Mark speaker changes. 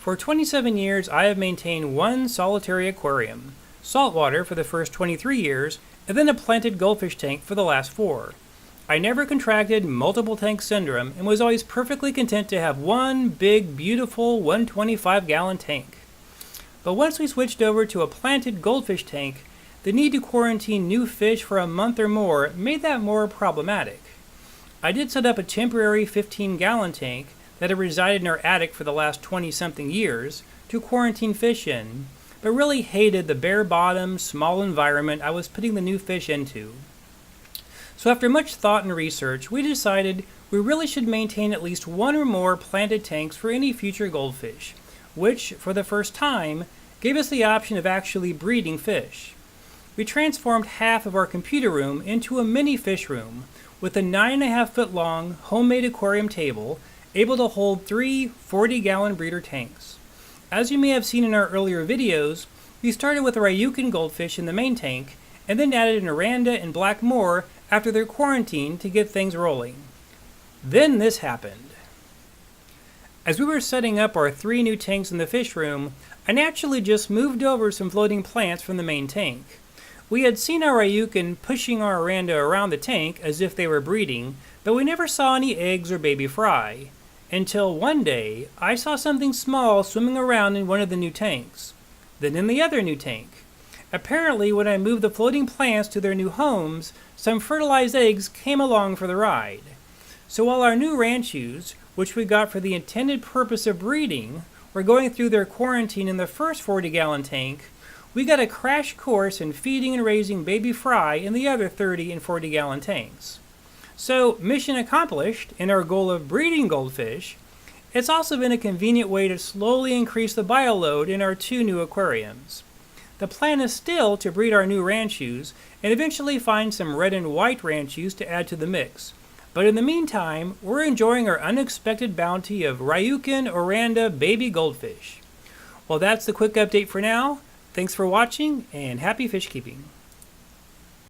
Speaker 1: For 27 years, I have maintained one solitary aquarium, saltwater for the first 23 years, and then a planted goldfish tank for the last 4. I never contracted multiple tank syndrome and was always perfectly content to have one big, beautiful 125-gallon tank. But once we switched over to a planted goldfish tank, the need to quarantine new fish for a month or more made that more problematic. I did set up a temporary 15-gallon tank that had resided in our attic for the last 20-something years to quarantine fish in, but really hated the bare-bottom, small environment I was putting the new fish into. So after much thought and research, we decided we really should maintain at least one or more planted tanks for any future goldfish, which, for the first time, gave us the option of actually breeding fish. We transformed half of our computer room into a mini fish room, with a 9.5-foot-long homemade aquarium table able to hold 3 40-gallon breeder tanks. As you may have seen in our earlier videos, we started with a Ryukin goldfish in the main tank, and then added an Oranda and Black Moor after their quarantine to get things rolling. Then this happened. As we were setting up our 3 new tanks in the fish room, I naturally just moved over some floating plants from the main tank. We had seen our Ryukin pushing our Oranda around the tank as if they were breeding, but we never saw any eggs or baby fry. Until one day, I saw something small swimming around in one of the new tanks. Then in the other new tank. Apparently, when I moved the floating plants to their new homes, some fertilized eggs came along for the ride. So while our new ranchus, which we got for the intended purpose of breeding, were going through their quarantine in the first 40-gallon tank, we got a crash course in feeding and raising baby fry in the other 30 and 40-gallon tanks. So, mission accomplished in our goal of breeding goldfish. It's also been a convenient way to slowly increase the bioload in our 2 new aquariums. The plan is still to breed our new ranchus and eventually find some red and white ranchus to add to the mix. But in the meantime, we're enjoying our unexpected bounty of Ryukin Oranda baby goldfish. Well, that's the quick update for now. Thanks for watching and happy fish keeping.